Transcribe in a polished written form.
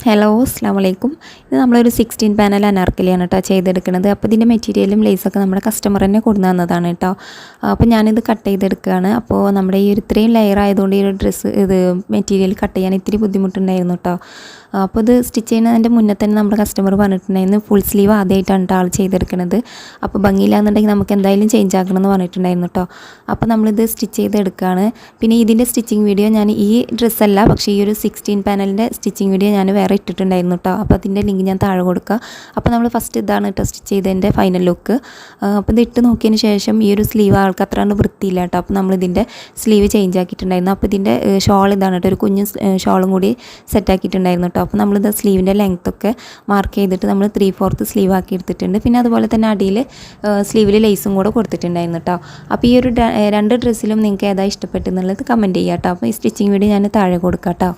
Hello അസ്സലാമു അലൈക്കും. ഇത് നമ്മളൊരു 16 പാനൽ അനാർക്കലിയാണ് കേട്ടോ ചെയ്തെടുക്കുന്നത്. അപ്പോൾ ഇതിൻ്റെ മെറ്റീരിയലും ലേസൊക്കെ നമ്മുടെ കസ്റ്റമർ തന്നെ കൊണ്ടു തന്നതാണ് കേട്ടോ. അപ്പോൾ ഞാനിത് കട്ട് ചെയ്തെടുക്കുകയാണ്. അപ്പോൾ നമ്മുടെ ഈ ഒരു ഇത്രയും ലെയർ ആയതുകൊണ്ട് ഈ ഒരു മെറ്റീരിയൽ കട്ട് ചെയ്യാൻ ഇത്തിരി ബുദ്ധിമുട്ടുണ്ടായിരുന്നു കേട്ടോ. അപ്പോൾ ഇത് സ്റ്റിച്ച് ചെയ്യുന്നതിൻ്റെ മുന്നേ തന്നെ നമ്മുടെ കസ്റ്റമർ പറഞ്ഞിട്ടുണ്ടായിരുന്നു ഫുൾ സ്ലീവ് ആദ്യമായിട്ടാണ് കേട്ടോ ആൾ ചെയ്തെടുക്കുന്നത്. അപ്പോൾ ഭംഗിയില്ലാന്നുണ്ടെങ്കിൽ നമുക്ക് എന്തായാലും ചേഞ്ച് ആക്കണം എന്ന് പറഞ്ഞിട്ടുണ്ടായിരുന്നു കേട്ടോ. അപ്പോൾ നമ്മളിത് സ്റ്റിച്ച് ചെയ്തെടുക്കുകയാണ്. പിന്നെ ഇതിൻ്റെ സ്റ്റിച്ചിങ് വീഡിയോ ഞാൻ ഈ ഡ്രസ്സല്ല, പക്ഷേ ഈ ഒരു 16 പാനലിൻ്റെ സ്റ്റിച്ചിങ് വീഡിയോ ഞാൻ വേറെ ഇട്ടിട്ടുണ്ടായിരുന്നു കേട്ടോ. അപ്പോൾ അതിൻ്റെ ലിങ്ക് ഞാൻ താഴെ കൊടുക്കുക. അപ്പോൾ നമ്മൾ ഫസ്റ്റ് ഇതാണ് കേട്ടോ സ്റ്റിച്ച് ചെയ്തതിൻ്റെ ഫൈനൽ ലുക്ക്. അപ്പോൾ ഇത് ഇട്ട് നോക്കിയതിന് ശേഷം ഈ ഒരു സ്ലീവ് ആൾക്ക് അത്ര വൃത്തിയില്ല കേട്ടോ. അപ്പോൾ നമ്മളിതിൻ്റെ സ്ലീവ് ചേഞ്ച് ആക്കിയിട്ടുണ്ടായിരുന്നു. അപ്പോൾ ഇതിൻ്റെ ഷോൾ ഇതാണ് കേട്ടോ, ഒരു കുഞ്ഞ് ഷോളും കൂടി സെറ്റാക്കിയിട്ടുണ്ടായിരുന്നു കേട്ടോ. അപ്പോൾ നമ്മളിത് സ്ലീവിൻ്റെ ലെങ്ത്തൊക്കെ മാർക്ക് ചെയ്തിട്ട് നമ്മൾ 3/4 സ്ലീവ് ആക്കി എടുത്തിട്ടുണ്ട്. പിന്നെ അതുപോലെ തന്നെ അടിയിൽ സ്ലീവിൽ ലേസും കൂടെ കൊടുത്തിട്ടുണ്ടായിരുന്നു കേട്ടോ. അപ്പോൾ ഈ ഒരു രണ്ട് ഡ്രസ്സിലും നിങ്ങൾക്ക് ഏതാ ഇഷ്ടപ്പെട്ടെന്നുള്ളത് കമൻറ്റ് ചെയ്യാം കേട്ടോ. അപ്പോൾ ഈ സ്റ്റിച്ചിങ് വീഡിയോ ഞാൻ താഴെ കൊടുക്കാം കേട്ടോ.